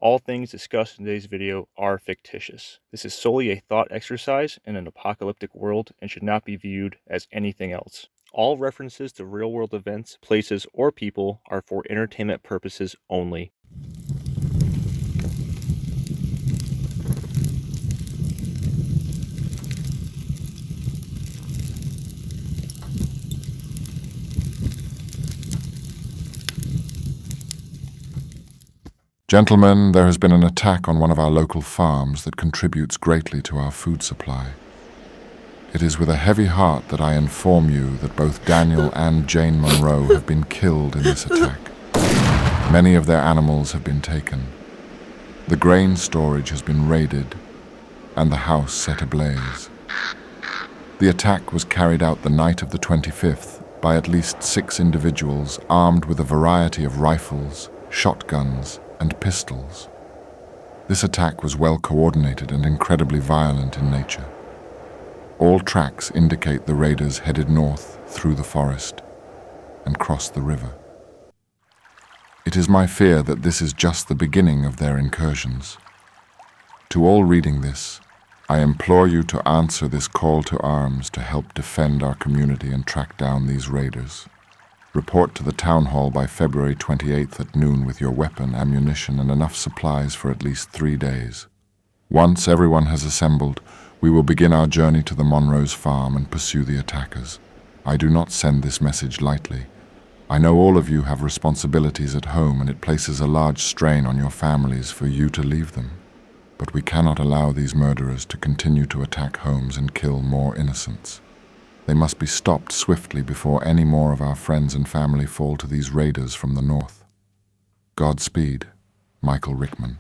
All things discussed in today's video are fictitious. This is solely a thought exercise in an apocalyptic world and should not be viewed as anything else. All references to real-world events, places, or people are for entertainment purposes only. Gentlemen, there has been an attack on one of our local farms that contributes greatly to our food supply. It is with a heavy heart that I inform you that both Daniel and Jane Monroe have been killed in this attack. Many of their animals have been taken. The grain storage has been raided, and the house set ablaze. The attack was carried out the night of the 25th by at least 6 individuals armed with a variety of rifles, shotguns, and pistols. This attack was well coordinated and incredibly violent in nature. All tracks indicate the raiders headed north through the forest and crossed the river. It is my fear that this is just the beginning of their incursions. To all reading this, I implore you to answer this call to arms to help defend our community and track down these raiders. Report to the town hall by February 28th at noon with your weapon, ammunition, and enough supplies for at least 3 days. Once everyone has assembled, we will begin our journey to the Monroe's farm and pursue the attackers. I do not send this message lightly. I know all of you have responsibilities at home, and it places a large strain on your families for you to leave them. But we cannot allow these murderers to continue to attack homes and kill more innocents. They must be stopped swiftly before any more of our friends and family fall to these raiders from the north. Godspeed, Michael Rickman.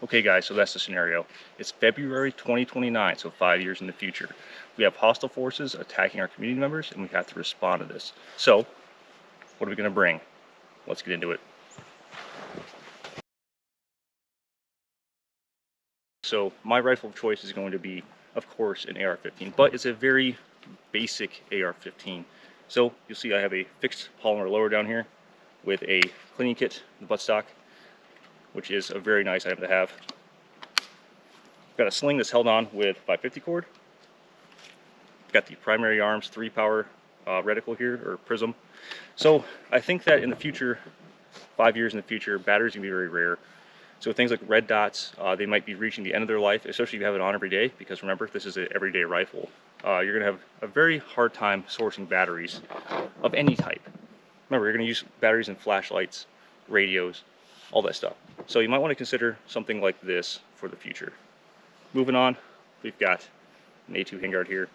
Okay guys, so that's the scenario. It's February 2029, so 5 years in the future. We have hostile forces attacking our community members, and we have to respond to this. So, what are we going to bring? Let's get into it. So my rifle of choice is going to be, of course, an AR-15, but it's a very basic AR-15. So you'll see I have a fixed polymer loader down here with a cleaning kit, the buttstock, which is a very nice item to have. Got a sling that's held on with 550 cord. Got the primary arms 3-power reticle here, or prism. So I think that in the future, 5 years in the future, batteries are going to be very rare. So things like red dots, they might be reaching the end of their life, especially if you have it on every day, because remember, this is an everyday rifle. You're going to have a very hard time sourcing batteries of any type. Remember, you're going to use batteries in flashlights, radios, all that stuff. So you might want to consider something like this for the future. Moving on, we've got an A2 handguard here.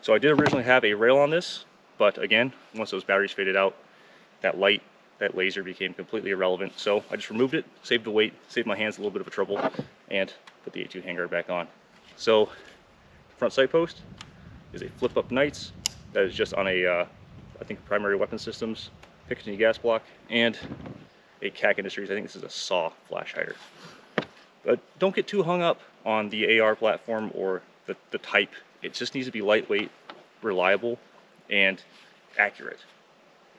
So I did originally have a rail on this, but again, once those batteries faded out, that light, that laser became completely irrelevant. So I just removed it, saved the weight, saved my hands a little bit of a trouble, and put the A2 handguard back on. So front sight post is a flip-up Knights that is just on a, I think, primary weapon systems, Picatinny gas block, and a CAC Industries. I think this is a SAW flash hider. But don't get too hung up on the AR platform or the type. It just needs to be lightweight, reliable, and accurate.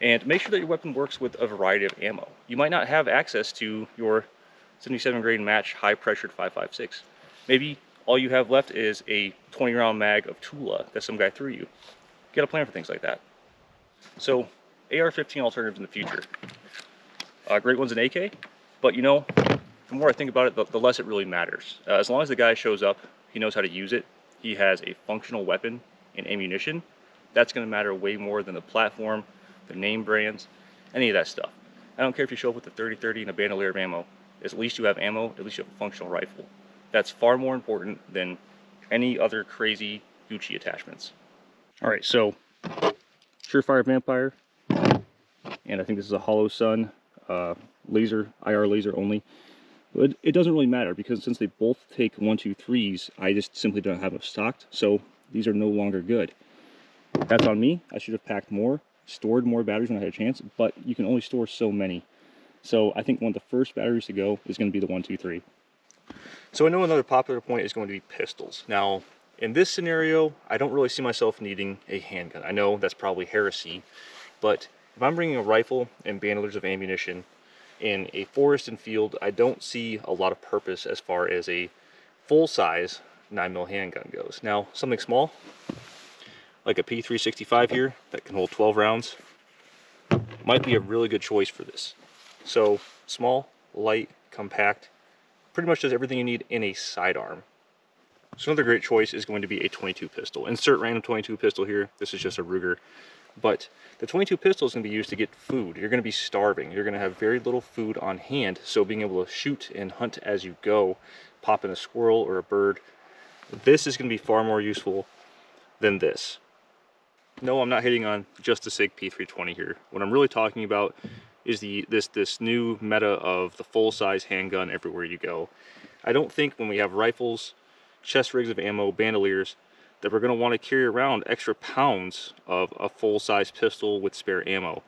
And make sure that your weapon works with a variety of ammo. You might not have access to your 77 grain match high pressured 5.56. Maybe all you have left is a 20 round mag of Tula that some guy threw you. Get a plan for things like that. So AR-15 alternatives in the future. Great one's an AK, but you know, the more I think about it, the less it really matters. As long as the guy shows up, he knows how to use it, he has a functional weapon and ammunition, that's going to matter way more than the platform, the name brands, any of that stuff. I don't care if you show up with a 30-30 and a bandolier of ammo. At least you have ammo, at least you have a functional rifle. That's far more important than any other crazy Gucci attachments. Alright, so Surefire Vampire, and I think this is a Hollow Sun laser, IR laser only. But it doesn't really matter because since they both take 123s, I just simply don't have them stocked, so these are no longer good. That's on me. I should have packed more, stored more batteries when I had a chance, but you can only store so many. So I think one of the first batteries to go is going to be the 123. So I know another popular point is going to be pistols. Now, In this scenario, I don't really see myself needing a handgun. I know that's probably heresy, but if I'm bringing a rifle and bandoliers of ammunition in a forest and field, I don't see a lot of purpose as far as a full-size 9mm handgun goes. Now, something small, like a P365 here, that can hold 12 rounds, might be a really good choice for this. So, small, light, compact, pretty much does everything you need in a sidearm. So another great choice is going to be a 22 pistol. Insert random 22 pistol here. This is just a Ruger. But the 22 pistol is going to be used to get food. You're going to be starving. You're going to have very little food on hand. So being able to shoot and hunt as you go, pop in a squirrel or a bird, this is going to be far more useful than this. No, I'm not hitting on just the SIG P320 here. What I'm really talking about is this new meta of the full-size handgun everywhere you go. I don't think when we have rifles, chest rigs of ammo, bandoliers, that we're going to want to carry around extra pounds of a full-size pistol with spare ammo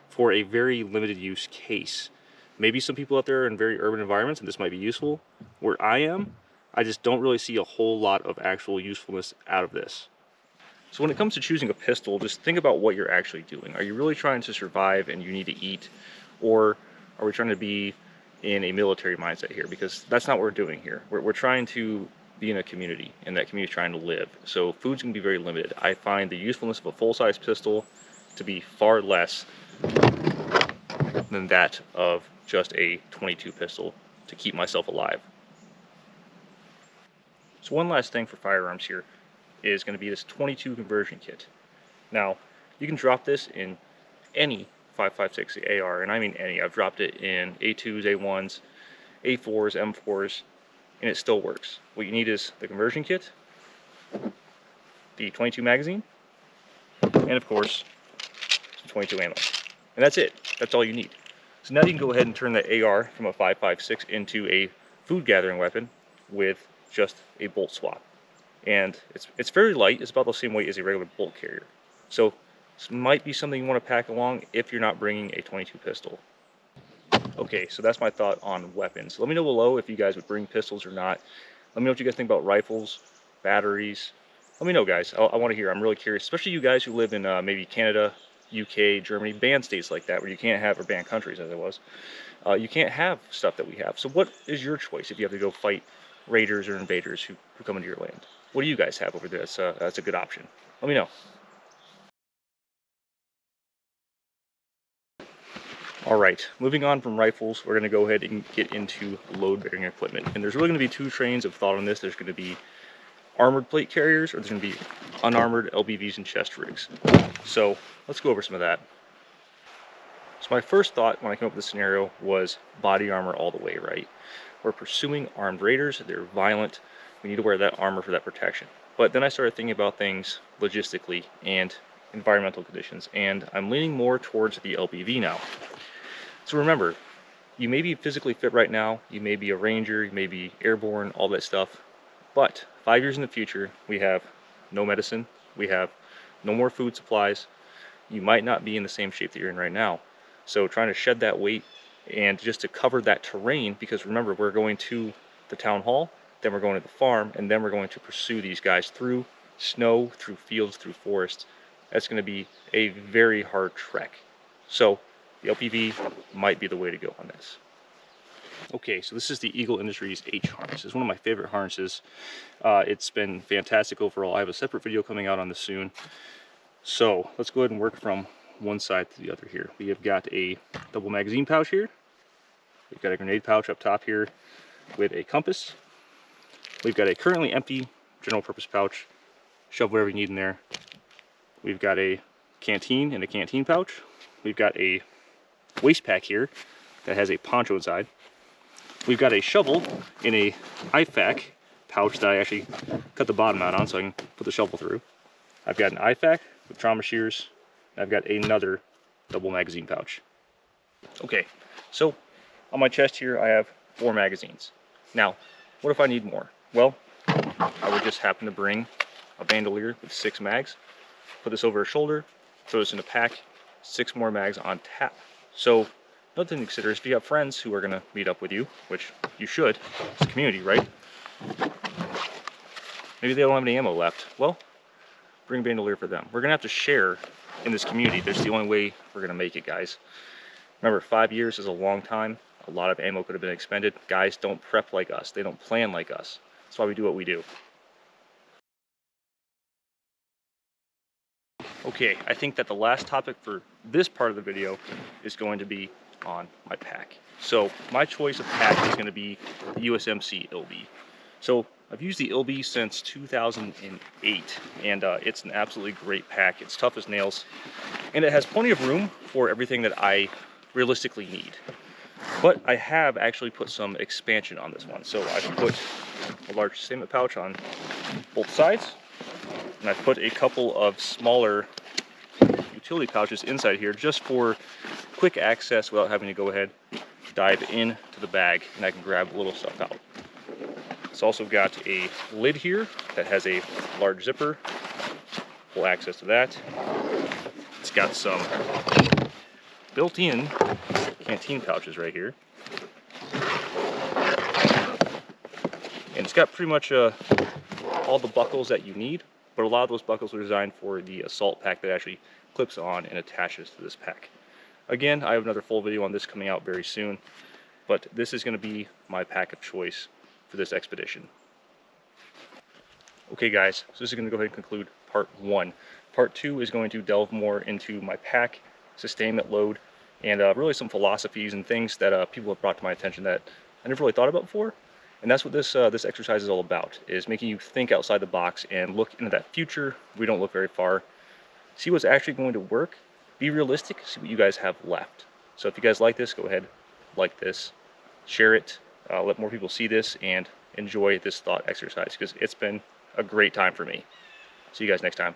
for a very limited use case. Maybe some people out there are in very urban environments and this might be useful. Where I am, I just don't really see a whole lot of actual usefulness out of this. So when it comes to choosing a pistol, just think about what you're actually doing. Are you really trying to survive and you need to eat? Or are we trying to be in a military mindset here? Because that's not what we're doing here. We're trying to be in a community, and that community is trying to live. So food's going to be very limited. I find the usefulness of a full-size pistol to be far less than that of just a 22 pistol to keep myself alive. So one last thing for firearms here is going to be this 22 conversion kit. Now, you can drop this in any 5.56 AR, and I mean any. I've dropped it in A2s, A1s, A4s, M4s, and it still works. What you need is the conversion kit, the 22 magazine, and of course, some 22 ammo. And that's it. That's all you need. So now you can go ahead and turn that AR from a 5.56 into a food gathering weapon with just a bolt swap. And it's very light. It's about the same weight as a regular bolt carrier. So this might be something you want to pack along if you're not bringing a 22 pistol. Okay, so that's my thought on weapons. Let me know below if you guys would bring pistols or not. Let me know what you guys think about rifles, batteries. Let me know, guys. I want to hear. I'm really curious, especially you guys who live in maybe Canada, UK, Germany, banned states like that, where you can't have, or banned countries as it was, you can't have stuff that we have. So what is your choice if you have to go fight raiders or invaders who come into your land? What do you guys have over there that's a good option? Let me know. All right, moving on from rifles, we're going to go ahead and get into load-bearing equipment. And there's really going to be two trains of thought on this. There's going to be armored plate carriers, or there's going to be unarmored LBVs and chest rigs. So let's go over some of that. So my first thought when I came up with this scenario was body armor all the way, right? We're pursuing armed raiders. They're violent. We need to wear that armor for that protection. But then I started thinking about things logistically and environmental conditions, and I'm leaning more towards the LBV now. So remember, you may be physically fit right now, you may be a ranger, you may be airborne, all that stuff, but 5 years in the future, we have no medicine, we have no more food supplies, you might not be in the same shape that you're in right now. So trying to shed that weight and just to cover that terrain, because remember, we're going to the town hall, then we're going to the farm, and then we're going to pursue these guys through snow, through fields, through forests. That's going to be a very hard trek. So the LPV might be the way to go on this. Okay, so this is the Eagle Industries H harness. It's one of my favorite harnesses. It's been fantastic overall. I have a separate video coming out on this soon. So let's go ahead and work from one side to the other here. We have got a double magazine pouch here. We've got a grenade pouch up top here with a compass. We've got a currently empty general purpose pouch. Shove whatever you need in there. We've got a canteen and a canteen pouch. We've got a waist pack here that has a poncho inside. We've got a shovel in a IFAK pouch that I actually cut the bottom out on so I can put the shovel through. I've got an IFAK with trauma shears. I've got another double magazine pouch. Okay, so on my chest here I have 4 magazines. Now, what if I need more? Well, I would just happen to bring a bandolier with 6 mags, put this over a shoulder, throw this in a pack, 6 more mags on tap. So another thing to consider is if you have friends who are going to meet up with you, which you should, it's a community, right? Maybe they don't have any ammo left. Well, bring bandolier for them. We're gonna have to share in this community. That's the only way we're gonna make it, guys. Remember, 5 years is a long time. A lot of ammo could have been expended. Guys don't prep like us. They don't plan like us. That's why we do what we do. Okay, I think that the last topic for this part of the video is going to be on my pack. So my choice of pack is going to be the USMC ILB. So I've used the ILB since 2008, and it's an absolutely great pack. It's tough as nails, and it has plenty of room for everything that I realistically need. But I have actually put some expansion on this one. So I've put a large sustainment pouch on both sides, and I've put a couple of smaller utility pouches inside here just for quick access without having to go ahead, dive into the bag, and I can grab little stuff out. It's also got a lid here that has a large zipper, full access to that. It's got some built-in canteen pouches right here. And it's got pretty much all the buckles that you need, but a lot of those buckles are designed for the assault pack that actually clips on and attaches to this pack. Again, I have another full video on this coming out very soon, but this is going to be my pack of choice for this expedition. Okay guys, so this is going to go ahead and conclude part 1. Part 2 is going to delve more into my pack, sustainment load, and really some philosophies and things that people have brought to my attention that I never really thought about before. And that's what this exercise is all about, is making you think outside the box and look into that future. We don't look very far. See what's actually going to work. Be realistic. See what you guys have left. So if you guys like this, go ahead, like this, share it, let more people see this, and enjoy this thought exercise, because it's been a great time for me. See you guys next time.